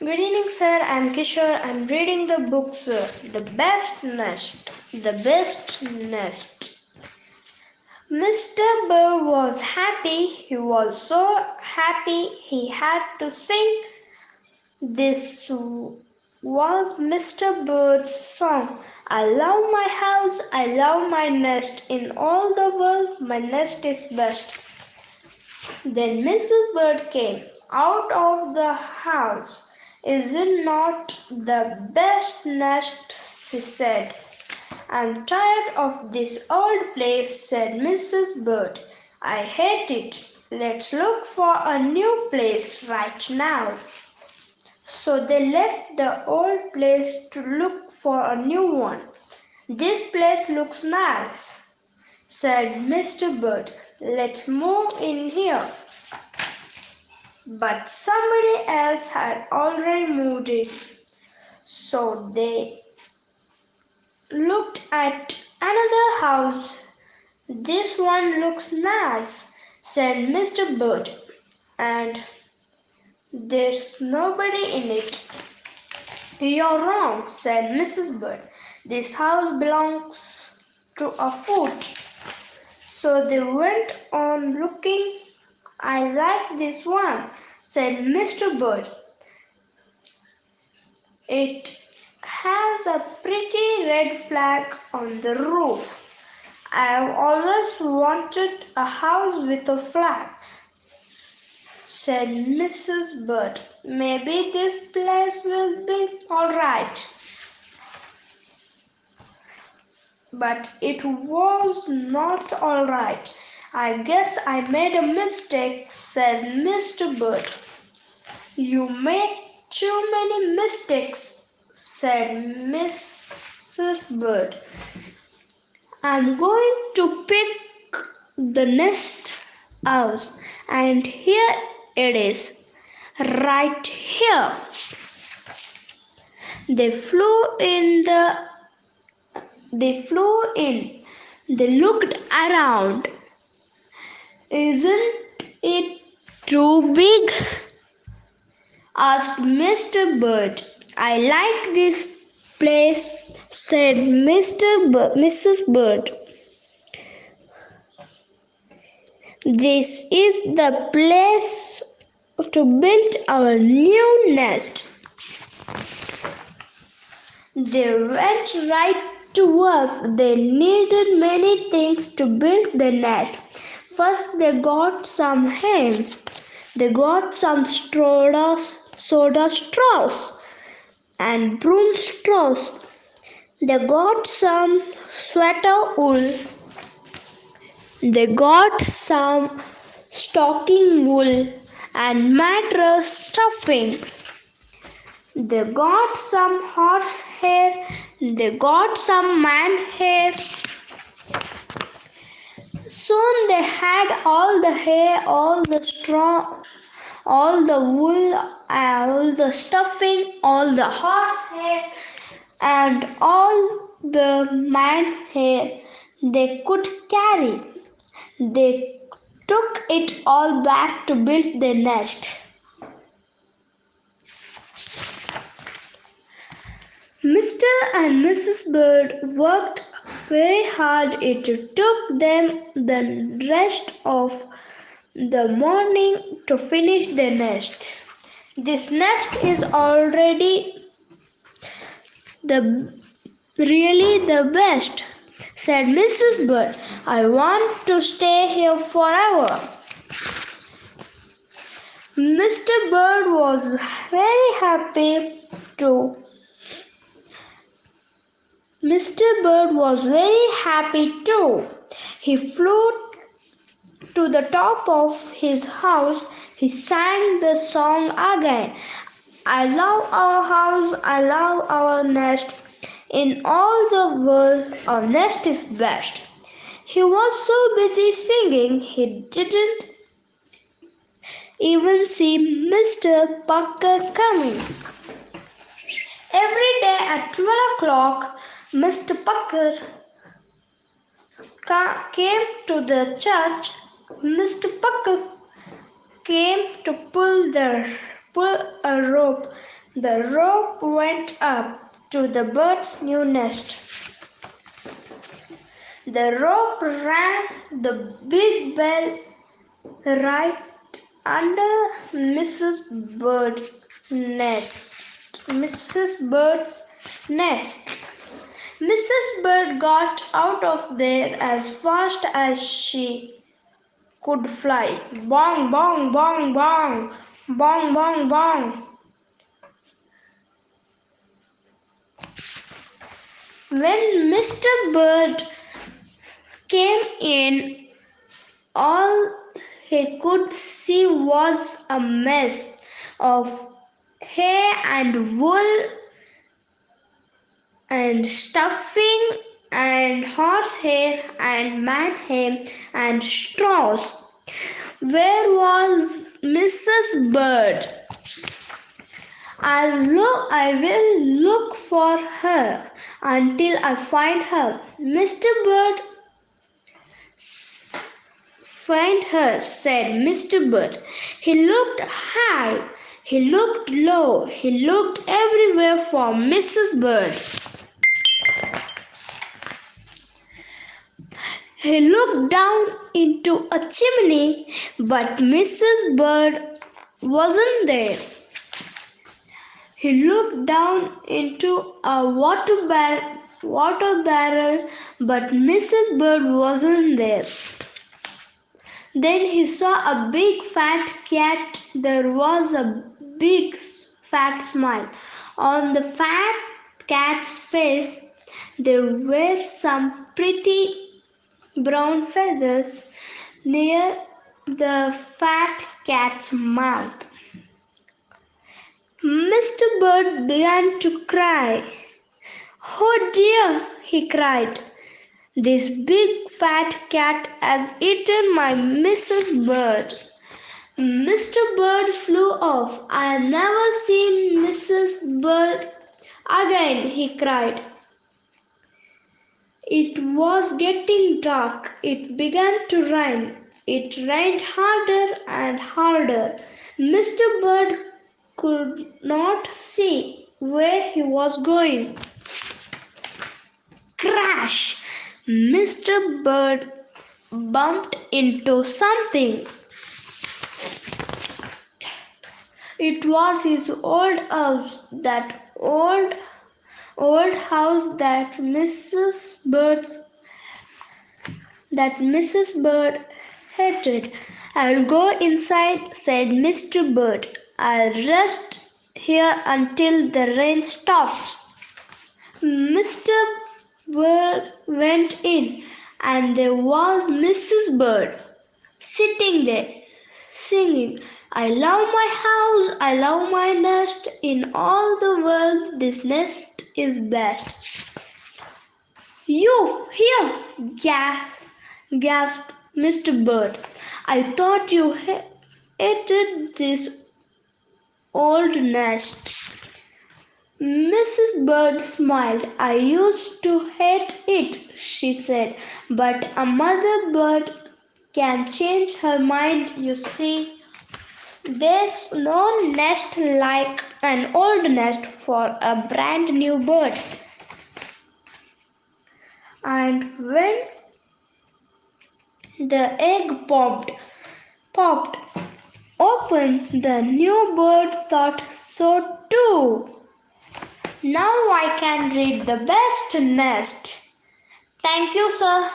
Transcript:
Good evening, sir. I'm Kishore. I'm reading the book, sir. The Best Nest. The Best Nest. Mr. Bird was happy. He was so happy he had to sing. This was Mr. Bird's song. I love my house. I love my nest. In all the world, my nest is best. Then Mrs. Bird came out of the house. Is it not the best nest? She said. I'm tired of this old place, said Mrs. Bird. I hate it. Let's look for a new place right now. So they left the old place to look for a new one. This place looks nice, said Mr. Bird. Let's move in here. But somebody else had already moved in. So they looked at another house. This one looks nice, said Mr. Bird. And there's nobody in it. You're wrong, said Mrs. Bird. This house belongs to a foot. So they went on looking. I like this one, said Mr. Bird. It has a pretty red flag on the roof. I have always wanted a house with a flag, said Mrs. Bird. Maybe this place will be all right. But it was not all right. I guess I made a mistake, said Mr. Bird. You made too many mistakes, said Mrs. Bird. I'm going to pick the nest out, and here it is, right here. They flew in. They looked around. Isn't it too big? Asked Mr. Bird. I like this place, said Mrs. Bird. This is the place to build our new nest. They went right to work. They needed many things to build the nest. First, they got some hay. They got some soda straws and broom straws. They got some sweater wool. They got some stocking wool and mattress stuffing. They got some horse hair. They got some man hair. Soon they had all the hair, all the straw, all the wool, all the stuffing, all the horse hair, and all the man hair they could carry. They took it all back to build their nest. Mr. and Mrs. Bird worked very hard. It took them the rest of the morning to finish their nest. This nest is already really the best, said Mrs. Bird. I want to stay here forever. Mr. Bird was very happy too. Mr. Bird was very happy too. He flew to the top of his house. He sang the song again. I love our house. I love our nest. In all the world, our nest is best. He was so busy singing, he didn't even see Mr. Pucker coming. Every day at 12 o'clock, Mr. Pucker came to the church. Mr. Pucker came to pull a rope The rope went up to the bird's new nest. The rope ran the big bell right under Mrs. Bird's nest. Mrs. Bird got out of there as fast as she could fly. Bong, bong, bong, bong, bong, bong, bong. When Mr. Bird came in, all he could see was a mess of hay and wool and stuffing and horsehair and mayhem and straws. Where was Mrs. Bird? I will look for her until I find her. Mr. Bird, find her, said Mr. Bird. He looked high, he looked low, he looked everywhere for Mrs. Bird. He looked down into a chimney, but Mrs. Bird wasn't there. He looked down into a water barrel, but Mrs. Bird wasn't there. Then he saw a big fat cat. There was a big fat smile on the fat cat's face. There were some pretty brown feathers near the fat cat's mouth. Mr. Bird began to cry. Oh dear, he cried. This big fat cat has eaten my Mrs. Bird. Mr. Bird flew off. I'll never see Mrs. Bird again, he cried. It was getting dark. It began to rain. It rained harder and harder. Mr. Bird could not see where he was going. Crash! Mr. Bird bumped into something. It was his old house, that old house that Mrs. Bird hated. I'll go inside, said Mr. Bird. I'll rest here until the rain stops. Mr. Bird went in, and there was Mrs. Bird sitting there, singing, I love my house, I love my nest, in all the world this nest is best. You here, gasped Mr. Bird. I thought you hated this old nest. Mrs. Bird smiled. I used to hate it, she said, but a mother bird can change her mind, you see. There's no nest like an old nest for a brand new bird. And when the egg popped open, the new bird thought so too. Now I can read the best nest. Thank you, sir.